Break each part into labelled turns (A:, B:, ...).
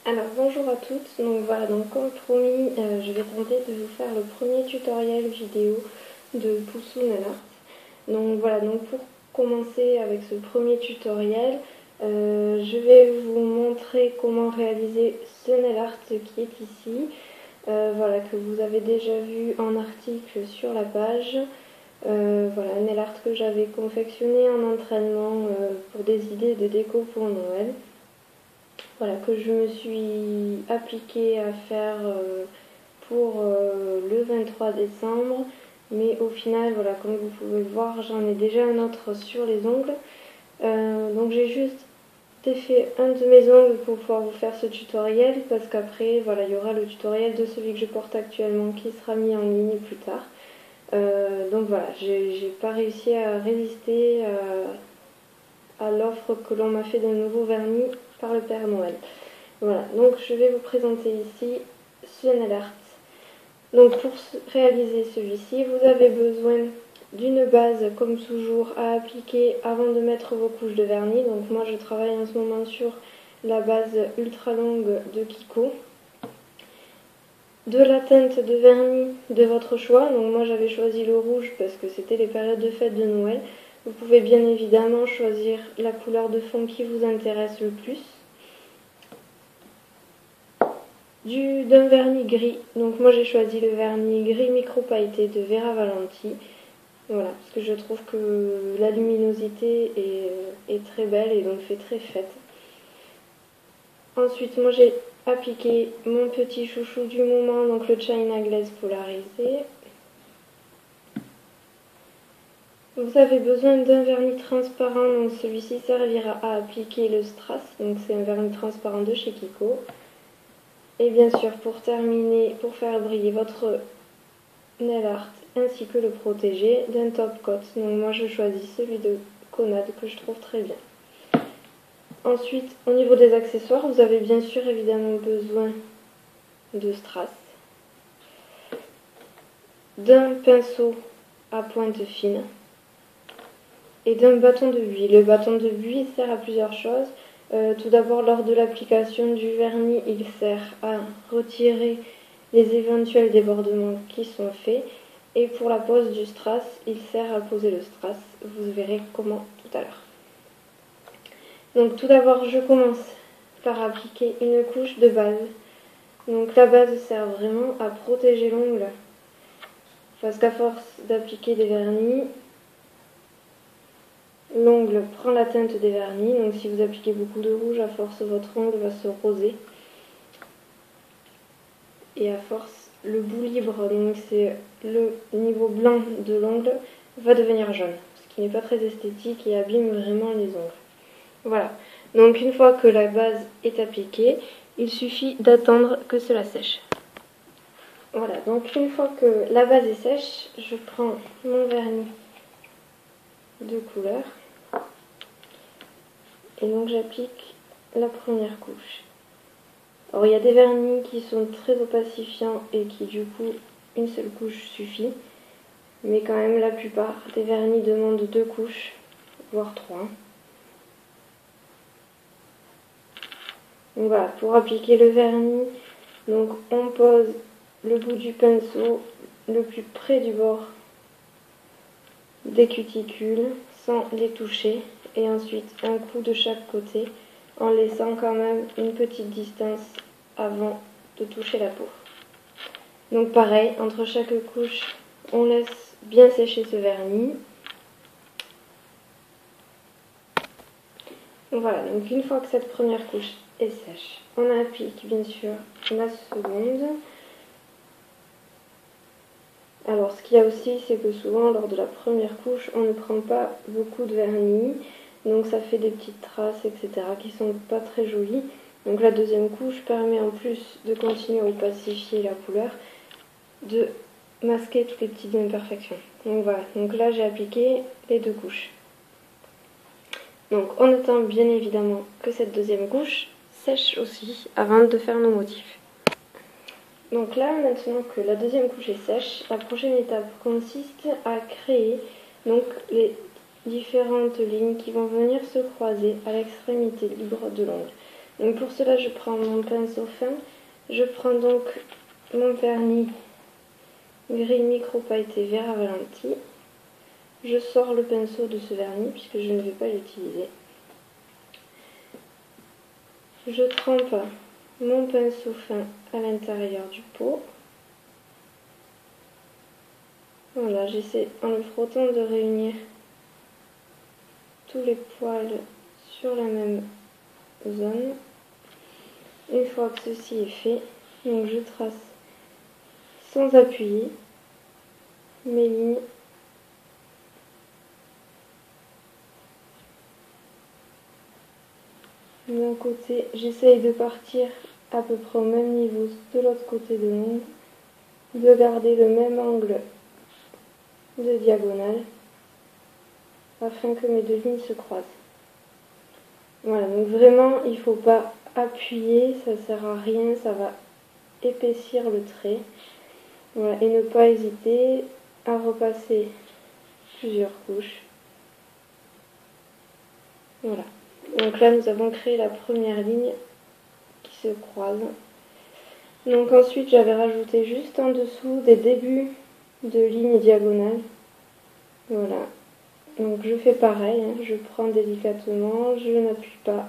A: Alors bonjour à toutes, donc voilà, donc comme promis, je vais tenter de vous faire le premier tutoriel vidéo de Poussou Nail Art. Donc voilà, donc pour commencer avec ce premier tutoriel, je vais vous montrer comment réaliser ce nail art qui est ici. Voilà, que vous avez déjà vu en article sur la page. Voilà, un nail art que j'avais confectionné en entraînement pour des idées de déco pour Noël. Voilà, que je me suis appliquée à faire pour le 23 décembre. Mais au final, voilà, comme vous pouvez le voir, j'en ai déjà un autre sur les ongles. Donc j'ai juste défait un de mes ongles pour pouvoir vous faire ce tutoriel, parce qu'après, voilà, il y aura le tutoriel de celui que je porte actuellement qui sera mis en ligne plus tard. Donc voilà, j'ai pas réussi à résister à l'offre que l'on m'a fait d'un nouveau vernis par le Père Noël. Voilà, donc je vais vous présenter ici ce nail art. Donc pour réaliser celui-ci, vous avez besoin d'une base comme toujours à appliquer avant de mettre vos couches de vernis. Donc moi je travaille en ce moment sur la base ultra longue de Kiko. De la teinte de vernis de votre choix, donc moi j'avais choisi le rouge parce que c'était les périodes de fête de Noël. Vous pouvez bien évidemment choisir la couleur de fond qui vous intéresse le plus. D'un vernis gris, donc moi j'ai choisi le vernis gris micro pailleté de Vera Valenti. Voilà, parce que je trouve que la luminosité est très belle et donc fait très fête. Ensuite, moi j'ai appliqué mon petit chouchou du moment, donc le China Glaze polarisé. Vous avez besoin d'un vernis transparent, donc celui-ci servira à appliquer le strass, donc c'est un vernis transparent de chez Kiko. Et bien sûr, pour terminer, pour faire briller votre nail art ainsi que le protéger, d'un top coat. Donc moi je choisis celui de Conad que je trouve très bien. Ensuite, au niveau des accessoires, vous avez bien sûr évidemment besoin de strass, d'un pinceau à pointe fine et d'un bâton de buis. Le bâton de buis sert à plusieurs choses. Tout d'abord, lors de l'application du vernis, il sert à retirer les éventuels débordements qui sont faits. Et pour la pose du strass, il sert à poser le strass. Vous verrez comment tout à l'heure. Donc tout d'abord, je commence par appliquer une couche de base. Donc la base sert vraiment à protéger l'ongle. Parce qu'à force d'appliquer des vernis, l'ongle prend la teinte des vernis. Donc si vous appliquez beaucoup de rouge, à force votre ongle va se roser. Et à force, le bout libre, donc c'est le niveau blanc de l'ongle, va devenir jaune. Ce qui n'est pas très esthétique et abîme vraiment les ongles. Voilà, donc une fois que la base est appliquée, il suffit d'attendre que cela sèche. Voilà, donc une fois que la base est sèche, je prends mon vernis de couleur et donc j'applique la première couche. Alors il y a des vernis qui sont très opacifiants et qui du coup une seule couche suffit, mais quand même la plupart des vernis demandent 2 couches, voire 3. Donc voilà, pour appliquer le vernis, donc on pose le bout du pinceau le plus près du bord des cuticules sans les toucher et ensuite un coup de chaque côté en laissant quand même une petite distance avant de toucher la peau. Donc pareil, entre chaque couche, on laisse bien sécher ce vernis. Voilà, donc une fois que cette première couche est sèche, on applique bien sûr la seconde. Alors ce qu'il y a aussi, c'est que souvent lors de la première couche, on ne prend pas beaucoup de vernis, donc ça fait des petites traces, etc. qui sont pas très jolies. Donc la deuxième couche permet en plus de continuer à opacifier la couleur, de masquer toutes les petites imperfections. Donc voilà, donc là j'ai appliqué les 2 couches. Donc on attend bien évidemment que cette deuxième couche sèche aussi avant de faire nos motifs. Donc là, maintenant que la deuxième couche est sèche, la prochaine étape consiste à créer donc les différentes lignes qui vont venir se croiser à l'extrémité libre de l'ongle. Donc pour cela, je prends mon pinceau fin. Je prends donc mon vernis gris micro pailleté vert avalenti. Je sors le pinceau de ce vernis puisque je ne vais pas l'utiliser. Je trempe mon pinceau fin à l'intérieur du pot. Voilà, j'essaie en le frottant de réunir tous les poils sur la même zone. Une fois que ceci est fait, donc je trace sans appuyer mes lignes d'un côté. J'essaye de partir à peu près au même niveau de l'autre côté de l'ongle, de garder le même angle de diagonale afin que mes deux lignes se croisent. Voilà, donc vraiment il ne faut pas appuyer, ça sert à rien, ça va épaissir le trait. Voilà, et ne pas hésiter à repasser plusieurs couches. Voilà, donc là nous avons créé la première ligne qui se croise. Donc ensuite j'avais rajouté juste en dessous des débuts de lignes diagonales. Voilà, donc je fais pareil, hein. Je prends délicatement, je n'appuie pas,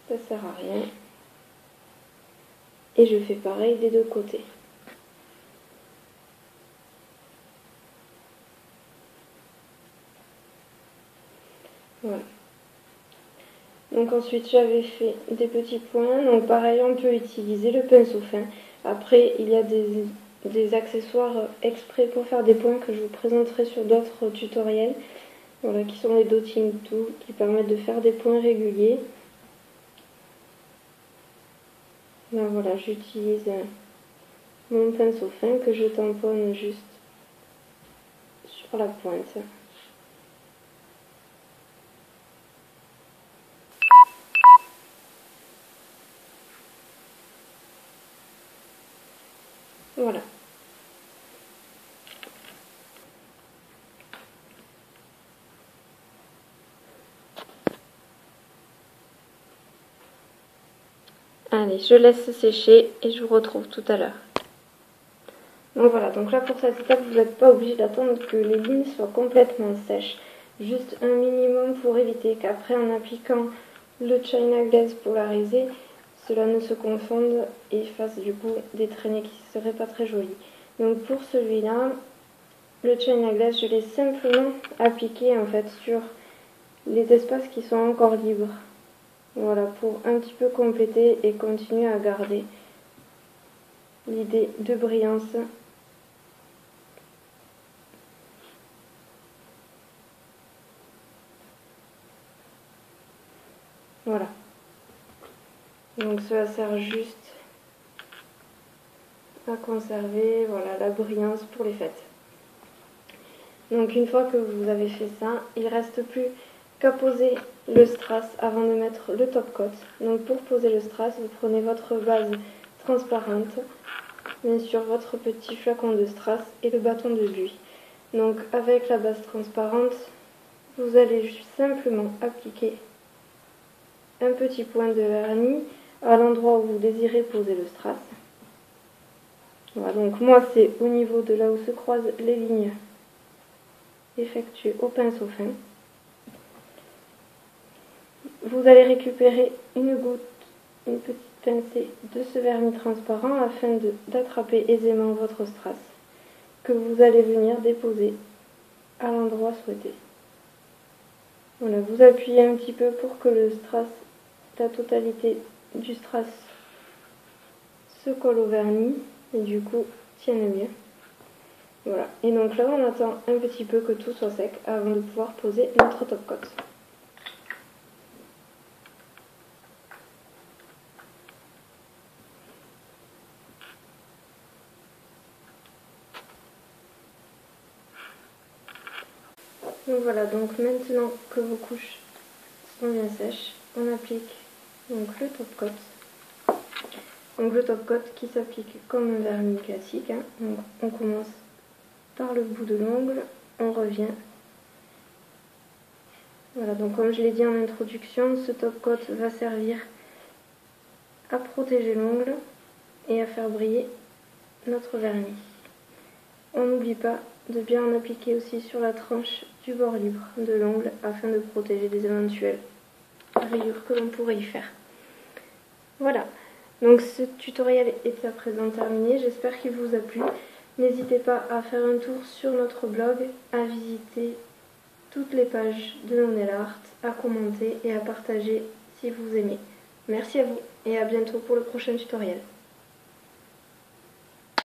A: ça sert à rien. Et je fais pareil des deux côtés. Voilà. Donc ensuite j'avais fait des petits points, donc pareil on peut utiliser le pinceau fin. Après il y a des accessoires exprès pour faire des points que je vous présenterai sur d'autres tutoriels. Voilà, qui sont les dotting tools qui permettent de faire des points réguliers. Là voilà, j'utilise mon pinceau fin que je tamponne juste sur la pointe. Voilà. Allez, je laisse sécher et je vous retrouve tout à l'heure. Donc voilà, donc là pour cette étape, vous n'êtes pas obligé d'attendre que les lignes soient complètement sèches. Juste un minimum pour éviter qu'après en appliquant le China Glaze polarisé, cela ne se confonde et fasse du coup des traînées qui ne seraient pas très jolies. Donc pour celui-là, le China Glaze, je l'ai simplement appliqué en fait sur les espaces qui sont encore libres. Voilà, pour un petit peu compléter et continuer à garder l'idée de brillance. Voilà. Donc cela sert juste à conserver voilà, la brillance pour les fêtes. Donc une fois que vous avez fait ça, il ne reste plus qu'à poser le strass avant de mettre le top coat. Donc pour poser le strass, vous prenez votre base transparente, bien sûr votre petit flacon de strass et le bâton de buis. Donc avec la base transparente, vous allez simplement appliquer un petit point de vernis à l'endroit où vous désirez poser le strass. Voilà, donc moi c'est au niveau de là où se croisent les lignes effectuées au pinceau fin. Vous allez récupérer une petite pincée de ce vernis transparent afin d'attraper aisément votre strass que vous allez venir déposer à l'endroit souhaité. Voilà, vous appuyez un petit peu pour que le strass, la totalité du strass se colle au vernis et du coup tienne bien. Voilà, et donc là on attend un petit peu que tout soit sec avant de pouvoir poser notre top coat. Donc voilà, donc maintenant que vos couches sont bien sèches, on applique donc le top coat. Donc le top coat qui s'applique comme un vernis classique. Hein. Donc on commence par le bout de l'ongle, on revient. Voilà, donc comme je l'ai dit en introduction, ce top coat va servir à protéger l'ongle et à faire briller notre vernis. On n'oublie pas de bien en appliquer aussi sur la tranche du bord libre de l'ongle afin de protéger les éventuelles rayures que l'on pourrait y faire. Voilà, donc ce tutoriel est à présent terminé, j'espère qu'il vous a plu. N'hésitez pas à faire un tour sur notre blog, à visiter toutes les pages de nos nail art, à commenter et à partager si vous aimez. Merci à vous et à bientôt pour le prochain tutoriel.